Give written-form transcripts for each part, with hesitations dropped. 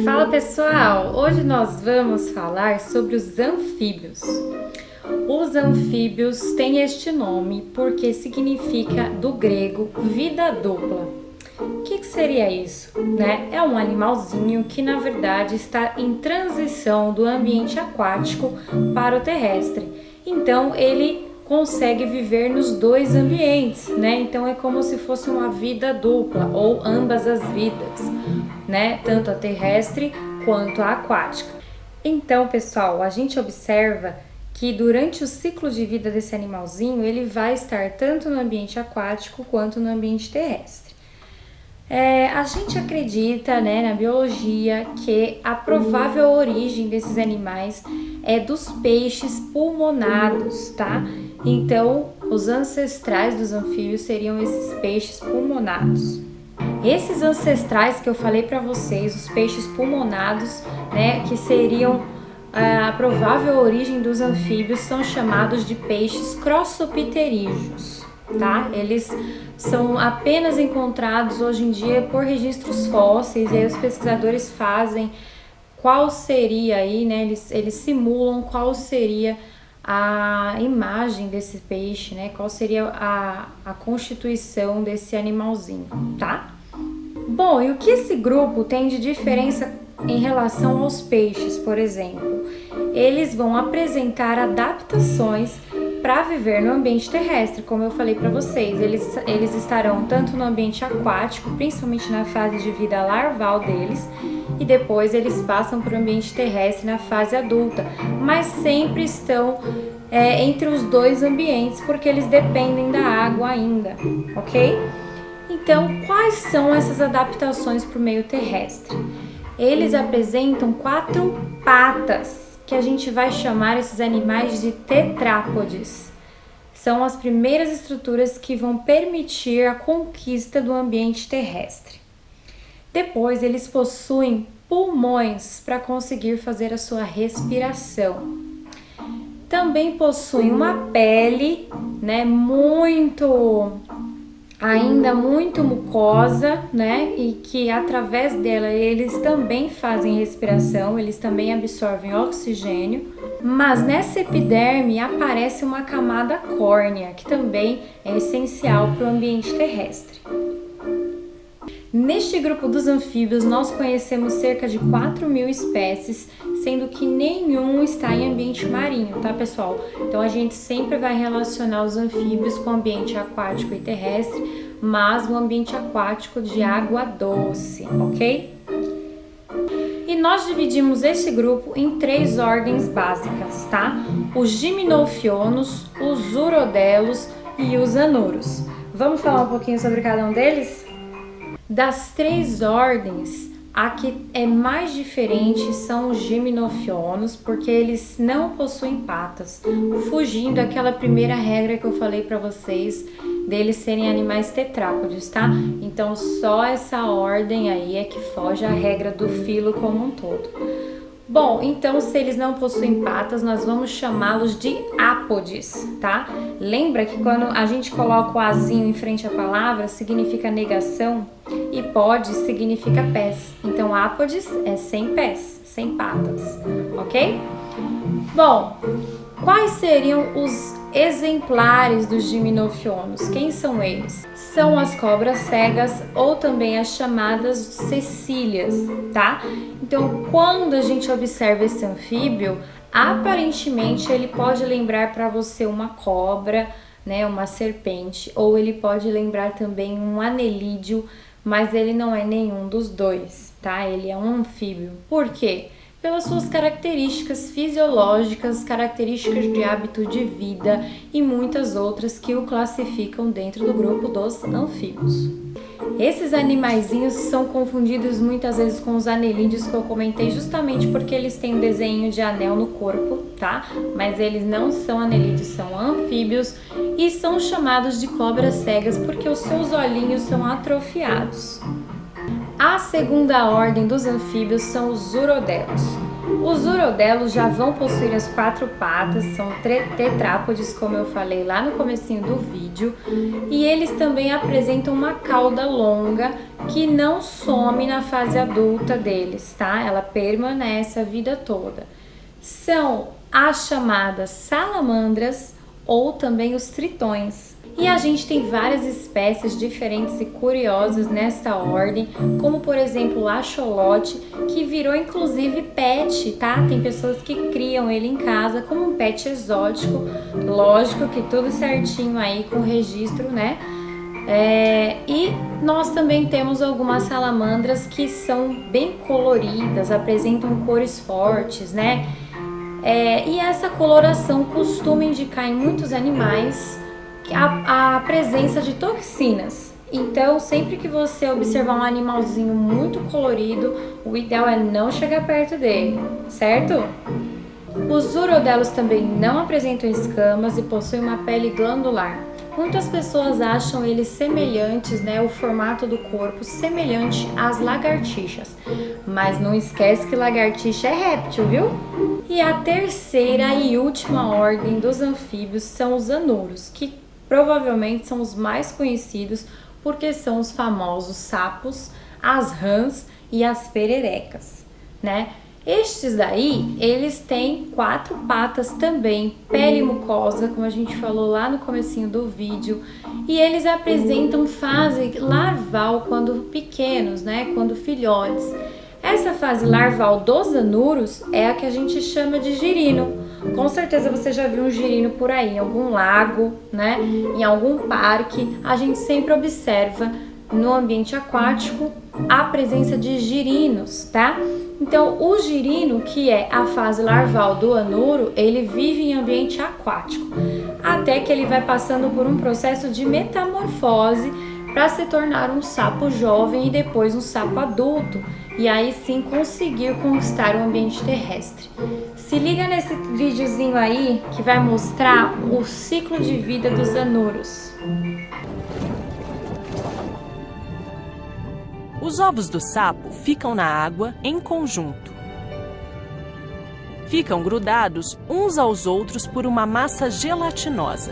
Fala pessoal, hoje nós vamos falar sobre os anfíbios. Os anfíbios têm este nome porque significa do grego vida dupla. O que seria isso? É um animalzinho que na verdade está em transição do ambiente aquático para o terrestre. Então ele consegue viver nos dois ambientes, Então é como se fosse uma vida dupla ou ambas as vidas, Tanto a terrestre quanto a aquática. Então, pessoal, a gente observa que durante o ciclo de vida desse animalzinho, ele vai estar tanto no ambiente aquático quanto no ambiente terrestre. A gente acredita, na biologia, que a provável origem desses animais é dos peixes pulmonados, tá? Então, os ancestrais dos anfíbios seriam esses peixes pulmonados. Esses ancestrais que eu falei para vocês, os peixes pulmonados, que seriam a provável origem dos anfíbios, são chamados de peixes crossopterídeos, tá? Eles são apenas encontrados hoje em dia por registros fósseis, e aí os pesquisadores fazem qual seria aí, eles simulam qual seria a imagem desse peixe, qual seria a constituição desse animalzinho, tá? Bom, e o que esse grupo tem de diferença em relação aos peixes, por exemplo? Eles vão apresentar adaptações para viver no ambiente terrestre, como eu falei para vocês. Eles estarão tanto no ambiente aquático, principalmente na fase de vida larval deles, e depois eles passam para o ambiente terrestre na fase adulta, mas sempre estão entre os dois ambientes, porque eles dependem da água ainda, ok? Então, quais são essas adaptações para o meio terrestre? Eles apresentam 4 patas, que a gente vai chamar esses animais de tetrápodes. São as primeiras estruturas que vão permitir a conquista do ambiente terrestre. Depois, eles possuem pulmões para conseguir fazer a sua respiração. Também possuem uma pele, ainda muito mucosa, e que através dela eles também fazem respiração, eles também absorvem oxigênio, mas nessa epiderme aparece uma camada córnea, que também é essencial para o ambiente terrestre. Neste grupo dos anfíbios, nós conhecemos cerca de 4.000 espécies, sendo que nenhum está em ambiente marinho, tá, pessoal? Então, a gente sempre vai relacionar os anfíbios com o ambiente aquático e terrestre, mas o ambiente aquático de água doce, ok? E nós dividimos esse grupo em 3 ordens básicas, tá? Os gimnofionos, os urodelos e os anuros. Vamos falar um pouquinho sobre cada um deles? Das 3 ordens, a que é mais diferente são os gimnofionos, porque eles não possuem patas, fugindo daquela primeira regra que eu falei para vocês, deles serem animais tetrápodes, tá? Então só essa ordem aí é que foge à regra do filo como um todo. Bom, então se eles não possuem patas, nós vamos chamá-los de ápodes, tá? Lembra que quando a gente coloca o azinho em frente à palavra, significa negação, e podes significa pés. Então, ápodes é sem pés, sem patas, ok? Bom, quais seriam os exemplares dos gimnofionos? Quem são eles? São as cobras cegas ou também as chamadas cecílias, tá? Então, quando a gente observa esse anfíbio, aparentemente ele pode lembrar para você uma cobra, uma serpente, ou ele pode lembrar também um anelídeo, mas ele não é nenhum dos dois, tá? Ele é um anfíbio. Por quê? Pelas suas características fisiológicas, características de hábito de vida e muitas outras que o classificam dentro do grupo dos anfíbios. Esses animaizinhos são confundidos muitas vezes com os anelídeos que eu comentei, justamente porque eles têm um desenho de anel no corpo, tá? Mas eles não são anelídeos, são anfíbios e são chamados de cobras cegas porque os seus olhinhos são atrofiados. A segunda ordem dos anfíbios são os urodelos. Os urodelos já vão possuir as 4 patas, são tetrápodes, como eu falei lá no comecinho do vídeo, e eles também apresentam uma cauda longa que não some na fase adulta deles, tá? Ela permanece a vida toda. São as chamadas salamandras ou também os tritões. E a gente tem várias espécies diferentes e curiosas nessa ordem, como por exemplo o axolote, que virou inclusive pet, tá? Tem pessoas que criam ele em casa como um pet exótico, lógico que tudo certinho aí com registro, né? E nós também temos algumas salamandras que são bem coloridas, apresentam cores fortes, né? E essa coloração costuma indicar em muitos animais a presença de toxinas. Então, sempre que você observar um animalzinho muito colorido, o ideal é não chegar perto dele, certo? Os urodelos também não apresentam escamas e possuem uma pele glandular. Muitas pessoas acham eles semelhantes, né, o formato do corpo semelhante às lagartixas. Mas não esquece que lagartixa é réptil, viu? E a terceira e última ordem dos anfíbios são os anuros, que provavelmente são os mais conhecidos porque são os famosos sapos, as rãs e as pererecas, né? Estes daí, eles têm 4 patas também, pele mucosa, como a gente falou lá no comecinho do vídeo, e eles apresentam fase larval quando pequenos, né, quando filhotes. Essa fase larval dos anuros é a que a gente chama de girino. Com certeza você já viu um girino por aí, em algum lago, né, em algum parque. A gente sempre observa no ambiente aquático a presença de girinos, tá? Então, o girino, que é a fase larval do anuro, ele vive em ambiente aquático, até que ele vai passando por um processo de metamorfose para se tornar um sapo jovem e depois um sapo adulto, e aí sim conseguir conquistar o ambiente terrestre. Se liga nesse videozinho aí que vai mostrar o ciclo de vida dos anuros. Os ovos do sapo ficam na água em conjunto. Ficam grudados uns aos outros por uma massa gelatinosa.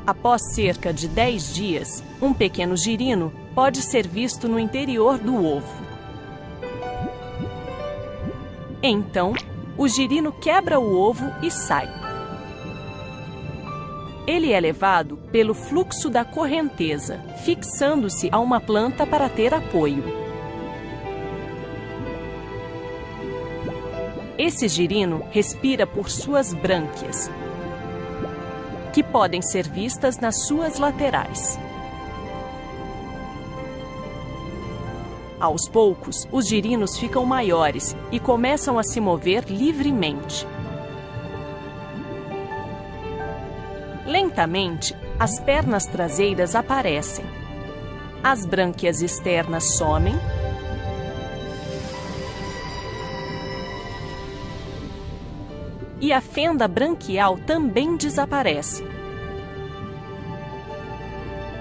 Após cerca de 10 dias, um pequeno girino pode ser visto no interior do ovo. Então, o girino quebra o ovo e sai. Ele é levado pelo fluxo da correnteza, fixando-se a uma planta para ter apoio. Esse girino respira por suas brânquias, que podem ser vistas nas suas laterais. Aos poucos, os girinos ficam maiores e começam a se mover livremente. Lentamente, as pernas traseiras aparecem. As brânquias externas somem. E a fenda branquial também desaparece,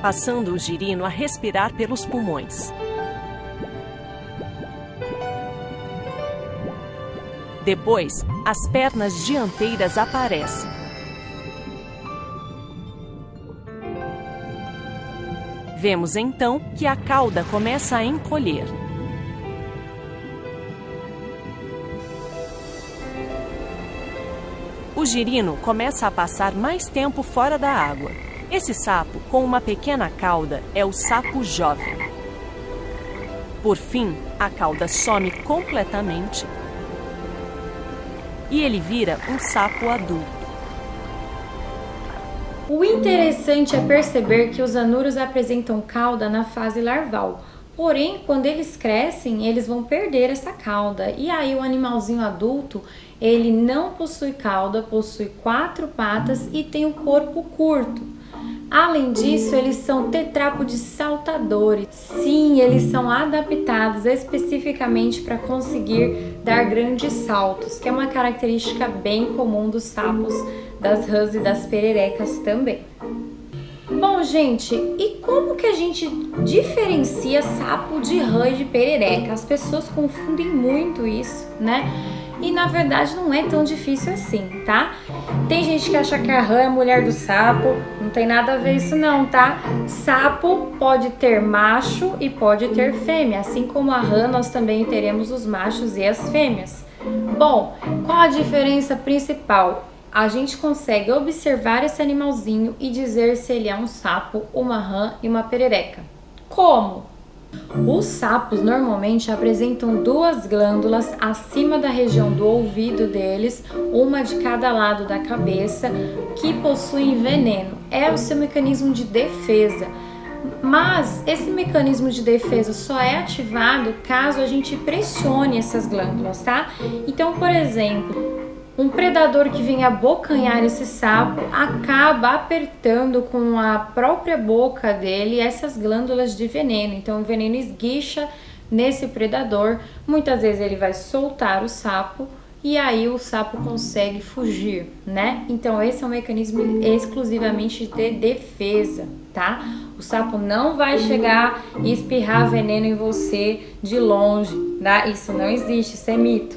passando o girino a respirar pelos pulmões. Depois, as pernas dianteiras aparecem. Vemos então que a cauda começa a encolher. O girino começa a passar mais tempo fora da água. Esse sapo, com uma pequena cauda, é o sapo jovem. Por fim, a cauda some completamente e ele vira um sapo adulto. O interessante é perceber que os anuros apresentam cauda na fase larval. Porém, quando eles crescem, eles vão perder essa cauda. E aí o animalzinho adulto, ele não possui cauda, possui 4 patas e tem o corpo curto. Além disso, eles são tetrápodes saltadores. Sim, eles são adaptados especificamente para conseguir dar grandes saltos, que é uma característica bem comum dos sapos, das rãs e das pererecas também. Bom, gente, e como que a gente diferencia sapo de rã e de perereca? As pessoas confundem muito isso, né? E na verdade não é tão difícil assim, tá? Tem gente que acha que a rã é a mulher do sapo, não tem nada a ver isso não, tá? Sapo pode ter macho e pode ter fêmea, assim como a rã nós também teremos os machos e as fêmeas. Bom, qual a diferença principal? A gente consegue observar esse animalzinho e dizer se ele é um sapo, uma rã e uma perereca. Como? Os sapos normalmente apresentam duas glândulas acima da região do ouvido deles, uma de cada lado da cabeça, que possuem veneno. É o seu mecanismo de defesa. Mas esse mecanismo de defesa só é ativado caso a gente pressione essas glândulas, tá? Então, por exemplo, um predador que vem abocanhar esse sapo acaba apertando com a própria boca dele essas glândulas de veneno. Então o veneno esguicha nesse predador, muitas vezes ele vai soltar o sapo e aí o sapo consegue fugir, né? Então esse é um mecanismo exclusivamente de defesa, tá? O sapo não vai chegar e espirrar veneno em você de longe, tá? Isso não existe, isso é mito.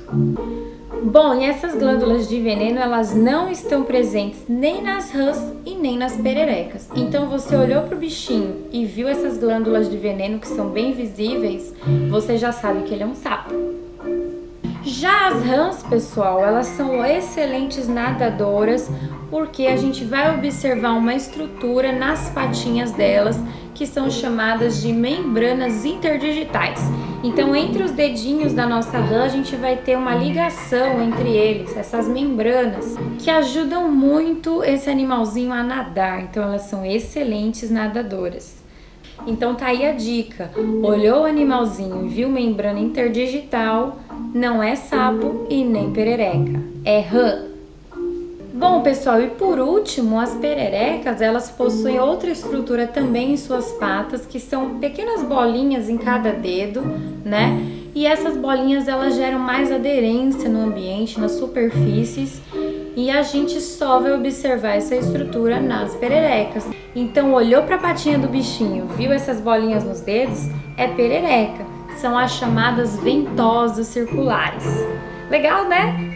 Bom, e essas glândulas de veneno, elas não estão presentes nem nas rãs e nem nas pererecas. Então, você olhou para o bichinho e viu essas glândulas de veneno que são bem visíveis, você já sabe que ele é um sapo. Já as rãs, pessoal, elas são excelentes nadadoras porque a gente vai observar uma estrutura nas patinhas delas que são chamadas de membranas interdigitais. Então, entre os dedinhos da nossa rã, a gente vai ter uma ligação entre eles, essas membranas, que ajudam muito esse animalzinho a nadar. Então, elas são excelentes nadadoras. Então, tá aí a dica. Olhou o animalzinho e viu membrana interdigital, não é sapo e nem perereca, é rã. Bom, pessoal, e por último, as pererecas, elas possuem outra estrutura também em suas patas, que são pequenas bolinhas em cada dedo, né? E essas bolinhas, elas geram mais aderência no ambiente, nas superfícies, e a gente só vai observar essa estrutura nas pererecas. Então, olhou para a patinha do bichinho, viu essas bolinhas nos dedos? É perereca. São as chamadas ventosas circulares. Legal, né?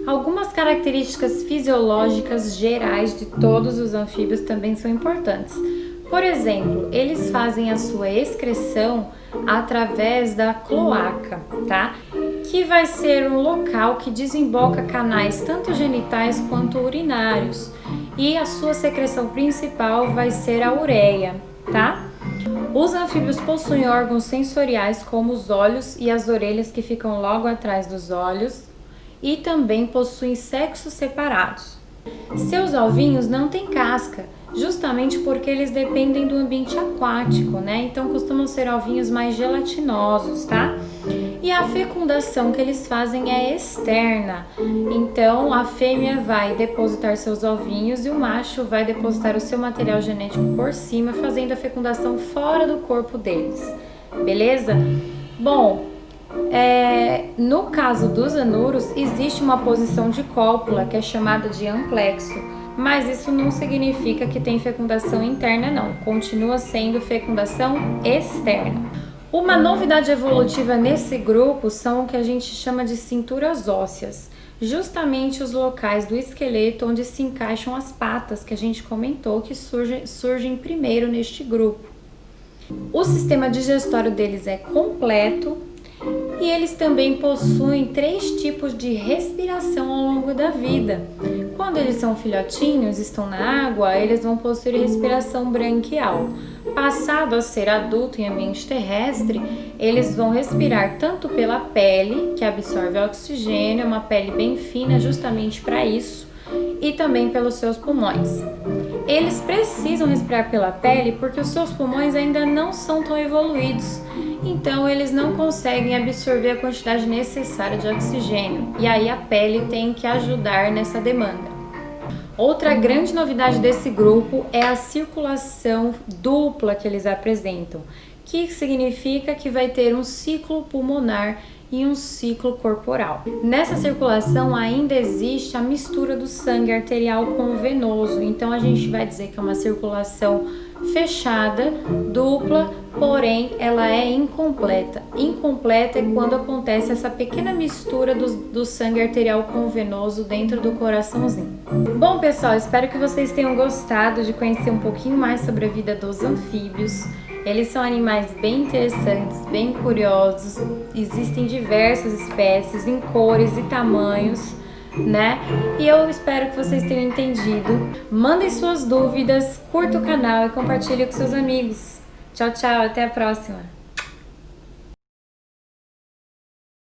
Algumas características fisiológicas gerais de todos os anfíbios também são importantes. Por exemplo, eles fazem a sua excreção através da cloaca, tá? Que vai ser um local que desemboca canais tanto genitais quanto urinários. E a sua secreção principal vai ser a ureia, tá? Os anfíbios possuem órgãos sensoriais como os olhos e as orelhas que ficam logo atrás dos olhos e também possuem sexos separados. Seus ovinhos não têm casca, justamente porque eles dependem do ambiente aquático, né? Então costumam ser ovinhos mais gelatinosos, tá? E a fecundação que eles fazem é externa. Então a fêmea vai depositar seus ovinhos e o macho vai depositar o seu material genético por cima, fazendo a fecundação fora do corpo deles. Beleza? Bom, no caso dos anuros, existe uma posição de cópula que é chamada de amplexo, mas isso não significa que tem fecundação interna, não. Continua sendo fecundação externa. Uma novidade evolutiva nesse grupo são o que a gente chama de cinturas ósseas, justamente os locais do esqueleto onde se encaixam as patas que a gente comentou que surgem primeiro neste grupo. O sistema digestório deles é completo e eles também possuem 3 tipos de respiração ao longo da vida. Quando eles são filhotinhos, estão na água, eles vão possuir respiração branquial. Passado a ser adulto em ambiente terrestre, eles vão respirar tanto pela pele, que absorve oxigênio, é uma pele bem fina justamente para isso, e também pelos seus pulmões. Eles precisam respirar pela pele porque os seus pulmões ainda não são tão evoluídos, então eles não conseguem absorver a quantidade necessária de oxigênio, e aí a pele tem que ajudar nessa demanda. Outra grande novidade desse grupo é a circulação dupla que eles apresentam, que significa que vai ter um ciclo pulmonar e um ciclo corporal. Nessa circulação ainda existe a mistura do sangue arterial com o venoso, então a gente vai dizer que é uma circulação fechada, dupla, porém ela é incompleta. Incompleta é quando acontece essa pequena mistura do sangue arterial com o venoso dentro do coraçãozinho. Bom, pessoal, espero que vocês tenham gostado de conhecer um pouquinho mais sobre a vida dos anfíbios. Eles são animais bem interessantes, bem curiosos. Existem diversas espécies em cores e tamanhos, né? E eu espero que vocês tenham entendido. Mandem suas dúvidas, curta o canal e compartilhe com seus amigos. Tchau, tchau, até a próxima!